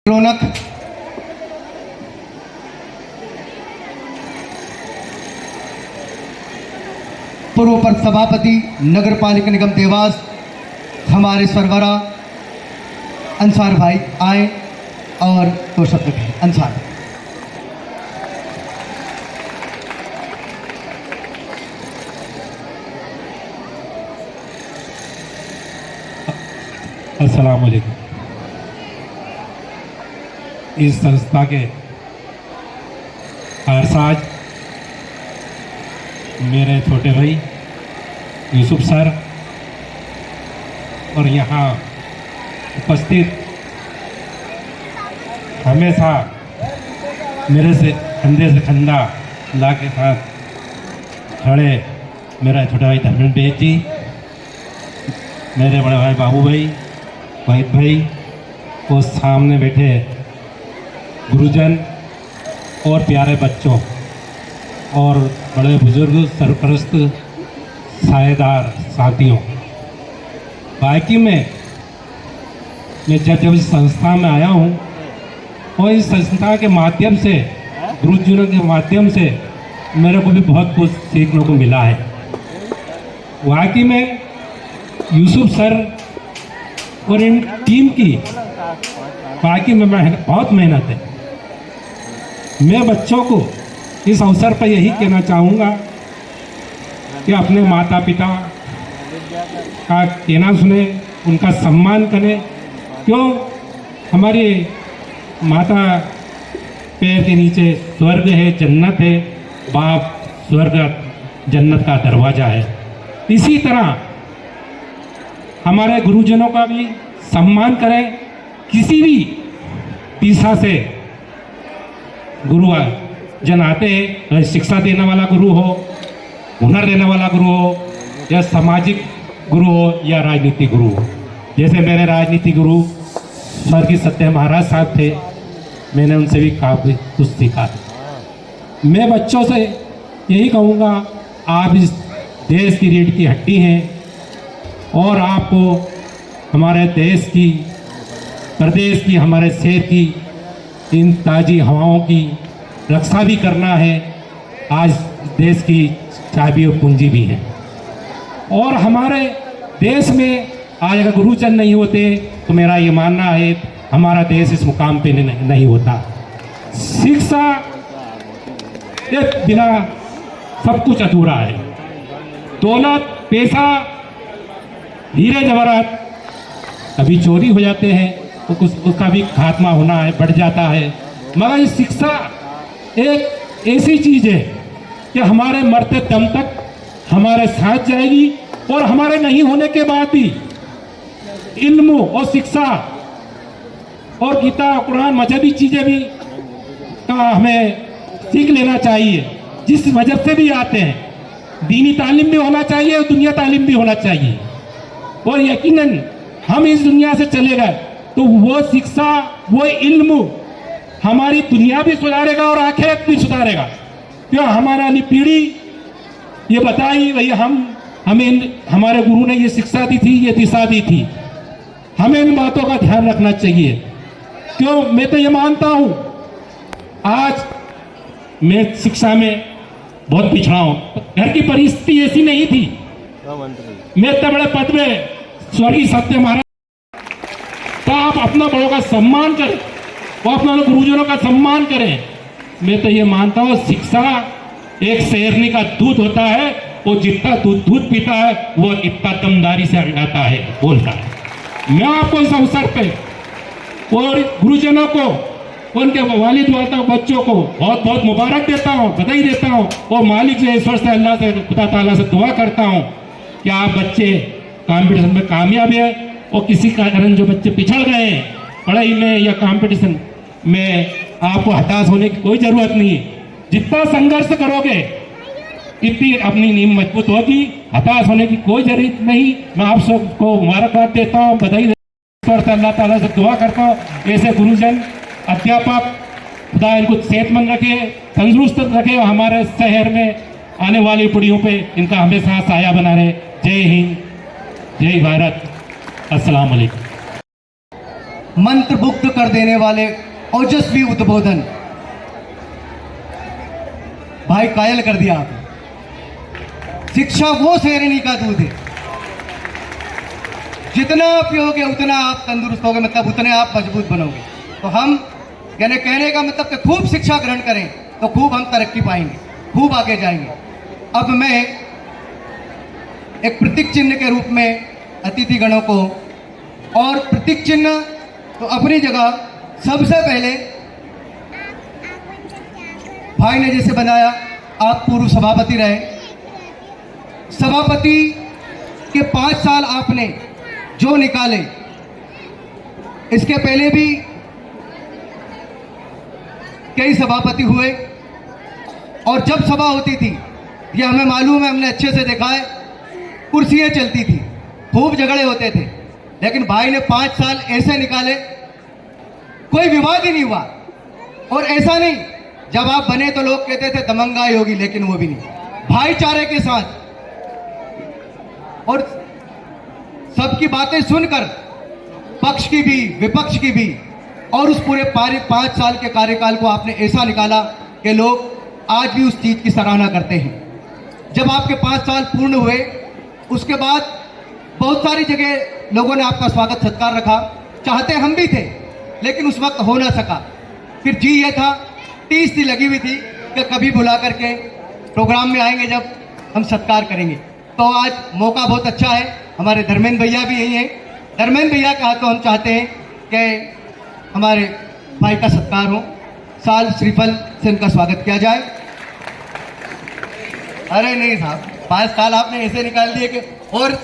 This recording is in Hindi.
रौनक पूर्व पर सभापति नगर पालिका निगम देवास हमारे सरवरा अंसार भाई आए और दो शब्द कहें। अंसार। अस्सलाम वालेकुम। इस संस्था के अरसाज मेरे छोटे भाई यूसुफ सर और यहाँ उपस्थित हमेशा मेरे से कंधे से कंधा ला के साथ खड़े मेरा छोटा भाई धर्मेंद्र बेग जी, मेरे बड़े भाई बाबू भाई, वहीद भाई, वो सामने बैठे गुरुजन और प्यारे बच्चों और बड़े बुजुर्ग, सरपरस्त, सायेदार साथियों, बाकी में मैं जब इस संस्था में आया हूँ और इस संस्था के माध्यम से, गुरुजनों के माध्यम से मेरे को भी बहुत कुछ सीखने को मिला है। वाकई में यूसुफ सर और इन टीम की बाकी में बहुत मेहनत है। मैं बच्चों को इस अवसर पर यही कहना चाहूँगा कि अपने माता पिता का कहना सुने, उनका सम्मान करें। क्यों? हमारी माता पैर के नीचे स्वर्ग है, जन्नत है, बाप स्वर्ग जन्नत का दरवाज़ा है। इसी तरह हमारे गुरुजनों का भी सम्मान करें। किसी भी दिशा से गुरु जन आते हैं, शिक्षा देने वाला गुरु हो, हुनर देने वाला गुरु हो, या सामाजिक गुरु हो, या राजनीतिक गुरु हो। जैसे मेरे राजनीतिक गुरु स्वर्गीय सत्य महाराज साहब थे, मैंने उनसे भी काफ़ी कुछ सीखा। मैं बच्चों से यही कहूँगा, आप इस देश की रीढ़ की हड्डी हैं और आपको हमारे देश की, प्रदेश की, हमारे शहर की इन ताज़ी हवाओं की रक्षा भी करना है। आज देश की चाबी और पूंजी भी है। और हमारे देश में आज अगर गुरुजन नहीं होते तो मेरा ये मानना है हमारा देश इस मुकाम पे नहीं होता। शिक्षा के बिना सब कुछ अधूरा है। दौलत, पैसा, हीरे जवाहरात कभी चोरी हो जाते हैं, तो उसका भी खात्मा होना है, बढ़ जाता है। मगर ये शिक्षा एक ऐसी चीज़ है कि हमारे मरते दम तक हमारे साथ जाएगी और हमारे नहीं होने के बाद भी इल्म और शिक्षा और गीता, कुरान, मजहबी चीज़ें भी का हमें सीख लेना चाहिए। जिस मजहब से भी आते हैं, दीनी तालीम भी होना चाहिए और दुनिया तालीम भी होना चाहिए। और यकीनन हम इस दुनिया से चले गए तो वो शिक्षा, वो इल्म हमारी दुनिया भी सुधारेगा और आखिरत भी सुधारेगा। क्यों? हमारी पीढ़ी ये बताई भाई, हमें हमारे गुरु ने ये शिक्षा दी थी, ये दिशा दी थी। हमें इन बातों का ध्यान रखना चाहिए। क्यों? मैं तो ये मानता हूँ आज मैं शिक्षा में बहुत पिछड़ा हूँ। घर की परिस्थिति ऐसी नहीं थी। मैं इतने बड़े पद में स्वर्गीय सत्य महाराज, तो आप अपना बड़ों का सम्मान करें, वो अपना गुरुजनों का सम्मान करें। मैं तो ये मानता हूँ शिक्षा एक शेरनी का दूध होता है, वो जितना दूध पीता है वो इतना दमदारी से अंगाता है, बोलता है। मैं आपको इस अवसर पे और गुरुजनों को, उनके वालिद वालदा बच्चों को बहुत बहुत मुबारक देता हूँ, बधाई देता हूँ। और मालिक से, ईश्वर से, अल्लाह से, खुदा ताला से दुआ करता हूँ कि आप बच्चे कंपटीशन में कामयाब है और किसी कारण जो बच्चे पिछड़ गए हैं पढ़ाई में या कंपटीशन में, आपको हताश होने की कोई ज़रूरत नहीं है। जितना संघर्ष करोगे इतनी अपनी नींव मजबूत होगी। हताश होने की कोई जरूरत नहीं। मैं आप सबको मुबारकबाद देता हूँ, बधाई देता हूँ, अल्लाह ताला से दुआ करता हूँ ऐसे गुरुजन, अध्यापक, खुदा इनको सेहतमंद रखे, तंदुरुस्त रखे और हमारे शहर में आने वाली पीढ़ियों पे इनका हमेशा साया बना रहे। जय हिंद, जय भारत, अस्सलाम वालेकुम। मंत्रमुग्ध कर देने वाले ओजस्वी उद्बोधन। भाई कायल कर दिया आपने। शिक्षा वो शेरनी का दूध है, जितना पियोगे उतना आप तंदुरुस्त होगे, मतलब उतने आप मजबूत बनोगे। तो हम यानी कहने का मतलब कि खूब शिक्षा ग्रहण करें तो खूब हम तरक्की पाएंगे, खूब आगे जाएंगे। अब मैं एक प्रतीक चिन्ह के रूप में अतिथि गणों को, और प्रतीक चिन्ह तो अपनी जगह सबसे पहले भाई ने जैसे बनाया, आप पूर्व सभापति रहे, सभापति के 5 साल आपने जो निकाले, इसके पहले भी कई सभापति हुए, और जब सभा होती थी ये हमें मालूम है, हमने अच्छे से देखा है, कुर्सियां चलती थी, खूब झगड़े होते थे, लेकिन भाई ने 5 साल ऐसे निकाले कोई विवाद ही नहीं हुआ। और ऐसा नहीं जब आप बने तो लोग कहते थे दमंगाई होगी, लेकिन वो भी नहीं, भाईचारे के साथ और सबकी बातें सुनकर, पक्ष की भी विपक्ष की भी, और उस पूरे 5 साल के कार्यकाल को आपने ऐसा निकाला कि लोग आज भी उस चीज की सराहना करते हैं। जब आपके 5 साल पूर्ण हुए उसके बाद बहुत सारी जगह लोगों ने आपका स्वागत सत्कार रखा, चाहते हम भी थे लेकिन उस वक्त हो ना सका। फिर जी ये था, 30 सी लगी हुई थी कि कभी बुला करके प्रोग्राम में आएंगे जब हम सत्कार करेंगे। तो आज मौका बहुत अच्छा है, हमारे धर्मेंद्र भैया भी यही हैं। धर्मेंद्र भैया का तो हम चाहते हैं कि हमारे भाई का सत्कार हो, साल श्रीफल से उनका स्वागत किया जाए। अरे नहीं साहब, 5 साल आपने ऐसे निकाल दिए कि और